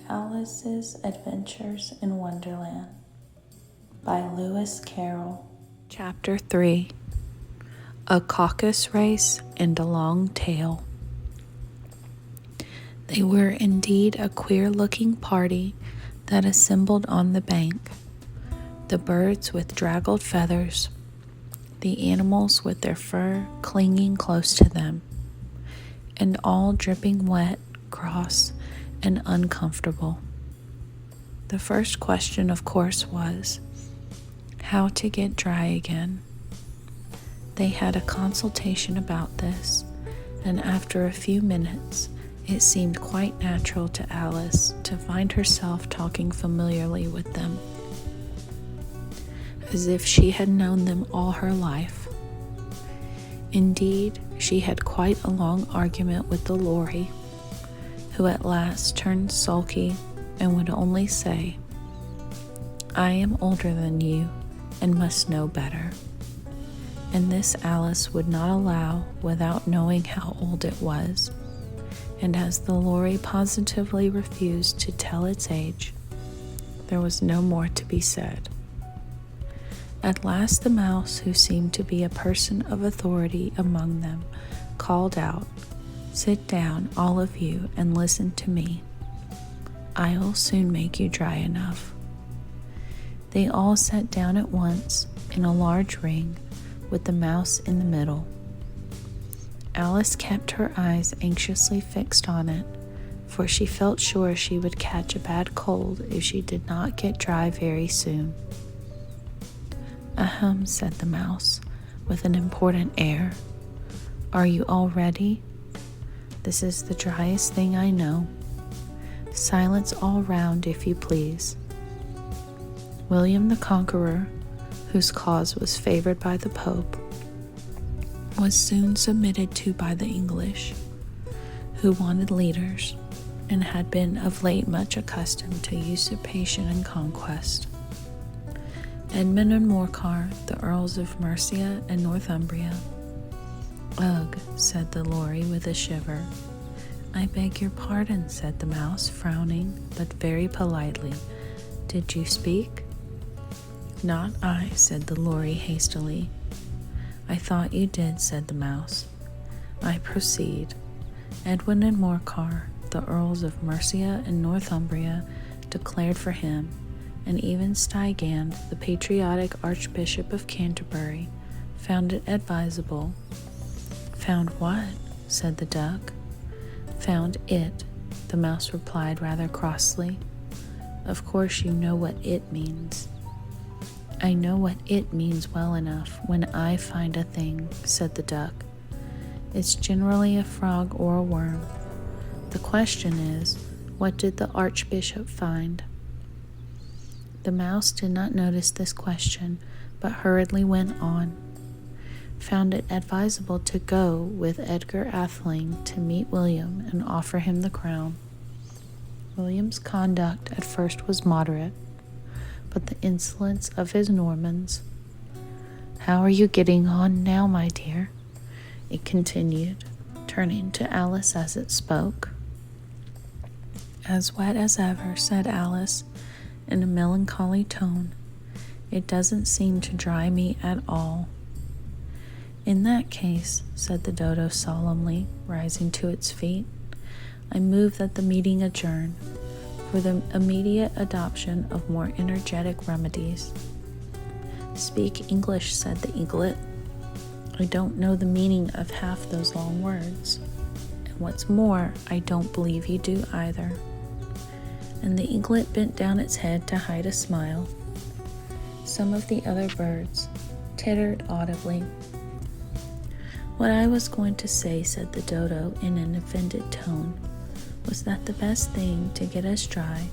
Alice's Adventures in Wonderland by Lewis Carroll. Chapter 3. A Caucus Race and a Long Tail. They were indeed a queer-looking party that assembled on the bank. The birds with draggled feathers, the animals with their fur clinging close to them, and all dripping wet, cross, and uncomfortable. The first question, of course, was how to get dry again. They had a consultation about this, and after a few minutes, it seemed quite natural to Alice to find herself talking familiarly with them, as if she had known them all her life. Indeed, she had quite a long argument with the Lory, who at last turned sulky and would only say, "I am older than you and must know better." And this Alice would not allow without knowing how old it was, and as the Lory positively refused to tell its age, there was no more to be said. At last the mouse, who seemed to be a person of authority among them, called out, "Sit down, all of you, and listen to me. I'll soon make you dry enough." They all sat down at once in a large ring with the mouse in the middle. Alice kept her eyes anxiously fixed on it, for she felt sure she would catch a bad cold if she did not get dry very soon. "Ahem," said the mouse, with an important air. "Are you all ready? This is the driest thing I know. Silence all round, if you please." William the Conqueror, whose cause was favored by the Pope, was soon submitted to by the English, who wanted leaders and had been of late much accustomed to usurpation and conquest. Edmund and Morcar, the Earls of Mercia and Northumbria. "Ugh," said the Lory with a shiver. "I beg your pardon," said the mouse, frowning, but very politely. "Did you speak?" "Not I," said the Lory hastily. "I thought you did," said the mouse. "I proceed. Edwin and Morcar, the Earls of Mercia and Northumbria, declared for him, and even Stigand, the patriotic Archbishop of Canterbury, found it advisable." "Found what?" said the duck. "Found it," the mouse replied rather crossly. "Of course you know what it means." "I know what it means well enough when I find a thing," said the duck. "It's generally a frog or a worm. The question is, what did the Archbishop find?" The mouse did not notice this question, but hurriedly went on. "Found it advisable to go with Edgar Atheling to meet William and offer him the crown. William's conduct at first was moderate, but the insolence of his Normans—" "How are you getting on now, my dear?" it continued, turning to Alice as it spoke. "As wet as ever," said Alice, in a melancholy tone. "It doesn't seem to dry me at all." "In that case," said the dodo solemnly, rising to its feet, "I move that the meeting adjourn, for the immediate adoption of more energetic remedies." "Speak English," said the eaglet. "I don't know the meaning of half those long words. And what's more, I don't believe you do either." And the eaglet bent down its head to hide a smile. Some of the other birds tittered audibly. "What I was going to say," said the dodo in an offended tone, "was that the best thing to get us dry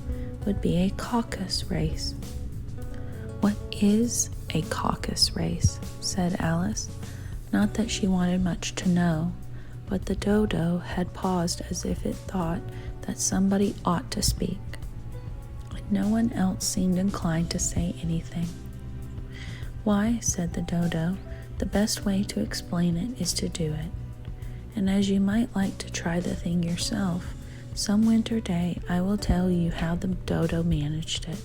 would be a caucus race." "What is a caucus race?" said Alice. Not that she wanted much to know, but the dodo had paused as if it thought that somebody ought to speak. No one else seemed inclined to say anything. "Why," said the dodo, "the best way to explain it is to do it. And as you might like to try the thing yourself, Some winter day I will tell you how the dodo managed it.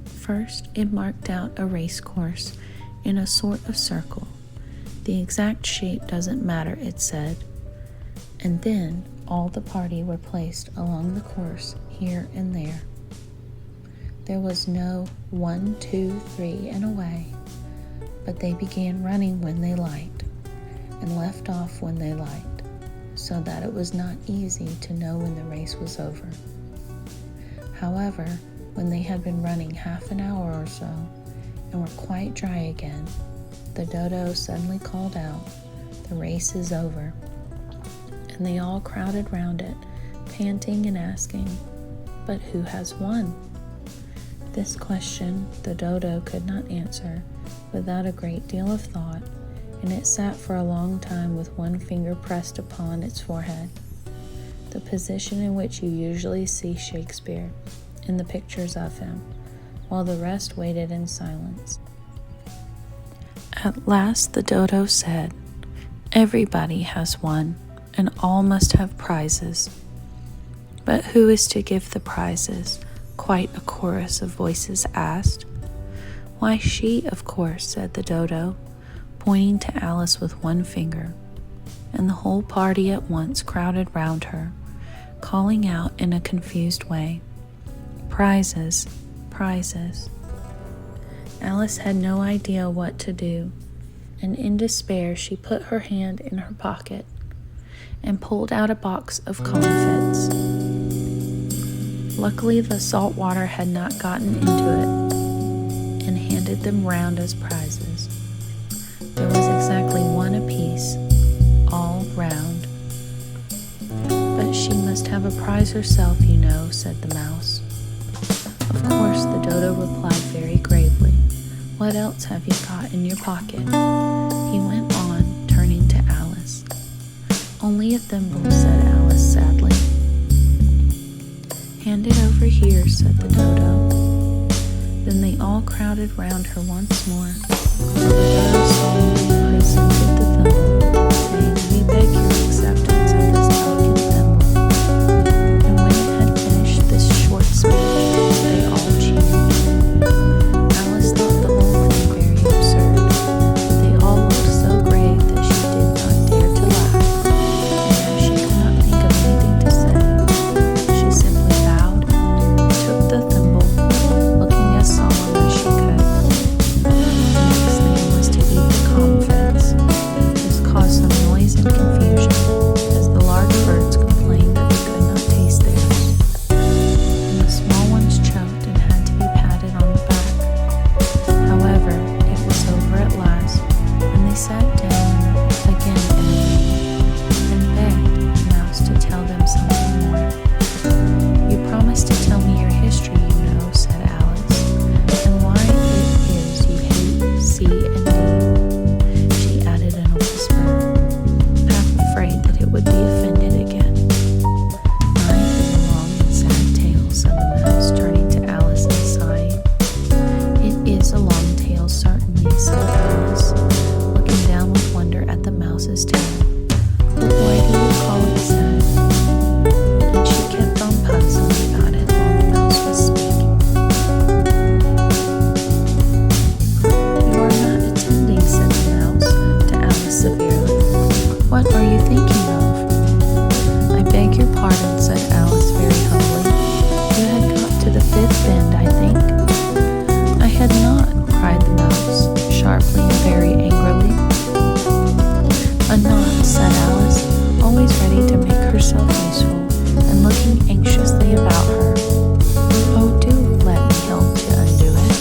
First, it marked out a race course in a sort of circle. The exact shape doesn't matter, it said. And then all the party were placed along the course here and there. There was no 1, 2, 3 and away, but they began running when they liked and left off when they liked, so that it was not easy to know when the race was over. However, when they had been running half an hour or so and were quite dry again, the dodo suddenly called out, "The race is over." And they all crowded round it, panting and asking, "But who has won?" This question the dodo could not answer without a great deal of thought, and it sat for a long time with one finger pressed upon its forehead, the position in which you usually see Shakespeare in the pictures of him, while the rest waited in silence. At last the dodo said, "Everybody has won, and all must have prizes." "But who is to give the prizes?" quite a chorus of voices asked. "Why, she, of course," said the dodo, pointing to Alice with one finger, and the whole party at once crowded round her, calling out in a confused way, "Prizes, prizes." Alice had no idea what to do, and in despair she put her hand in her pocket and pulled out a box of comfits. Luckily, the salt water had not gotten into it, and handed them round as prizes. There was exactly one apiece, all round. "But she must have a prize herself, you know," said the mouse. Of course, the dodo replied very gravely, "What else have you got in your pocket?" He went on, turning to Alice. "Only a thimble," said Alice sadly. "Hand it over here," said the dodo. Then they all crowded round her once more, while the dodo solemnly presented the thimble, saying, "We beg your acceptance of this elegant thimble." And when it had finished this short speech, they all cheered. Alice thought the whole thing very absurd, but they all looked so grave that she did not dare to laugh, and as she could not think of anything to say, she simply bowed, took the thimble, looking as solemn as she could. The next thing was to eat the comfits. This caused some noise and confusion, as the large birds complained that they could not taste theirs, and the small ones choked and had to be patted on the back. However, it was over at last, and they sat down again in a ring, and begged the mouse to tell them something more. "You promised to tell me your history, you know," said Alice, "and why it is you hate C and D," she added in a whisper, half afraid that it would be offended again. "Mine is a long and sad tale," said the mouse, turning to Alice and sighing. "It is a long tale, certainly," said Alice, looking down with wonder at the mouse's tail. "But why do you call it sad?" And she kept on puzzling about it while the mouse was speaking. "You are not attending," said the mouse to Alice severely. "What are you thinking of?" "I beg your pardon," said Alice very humbly. "You had got to the fifth bend, I think." "I had not," cried the mouse, sharply and very angrily. "A knot," said Alice, always ready to make herself useful, and looking anxiously about her. "Oh, do let me help to undo it."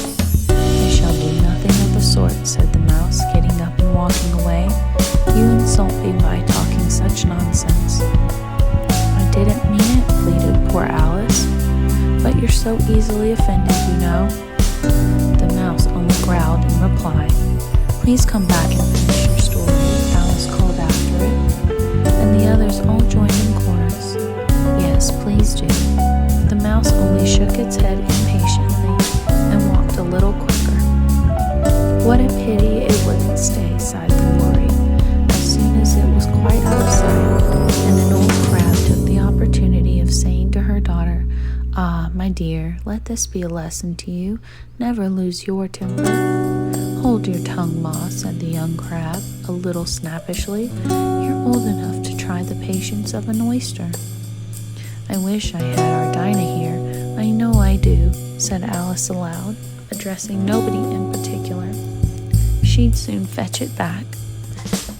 "I shall do nothing of the sort," said the mouse, getting up and walking away. "You insult me by talking such nonsense." "I didn't mean it," pleaded poor Alice. "But you're so easily offended, you know." The mouse only growled in reply. "Please come back and finish your story," Alice called after it, and the others all joined in chorus. "Yes, please do." The mouse only shook its head impatiently and walked a little quicker. "What a pity it wouldn't stay," sighed the Glory, as soon as it was quite out of sight, and an old crab took the opportunity to her daughter, "Ah, my dear, let this be a lesson to you. Never lose your temper." "Hold your tongue, Ma," said the young crab, a little snappishly. "You're old enough to try the patience of an oyster." "I wish I had our Dinah here. I know I do," said Alice aloud, addressing nobody in particular. "She'd soon fetch it back."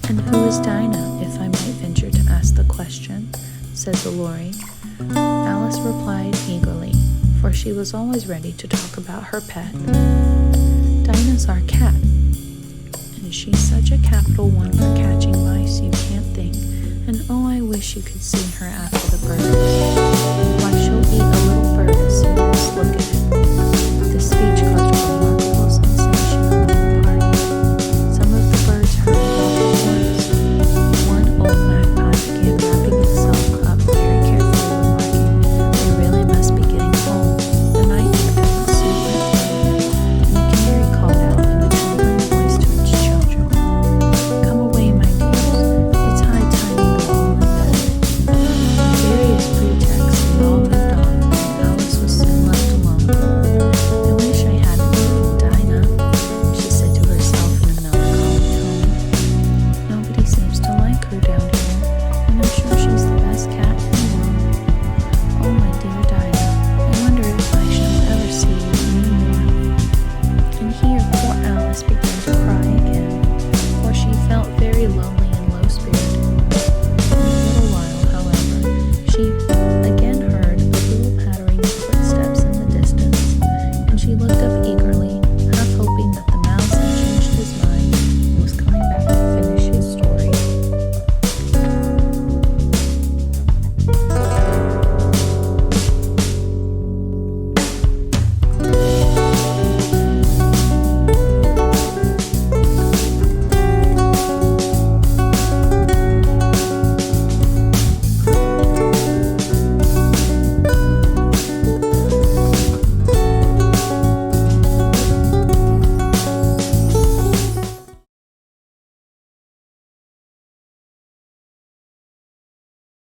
"And who is Dinah, if I might venture to ask the question?" said the Lory. Alice replied eagerly, for she was always ready to talk about her pet. "Dinah's our cat, and she's such a capital one for catching mice you can't think, and oh, I wish you could see her after the bird."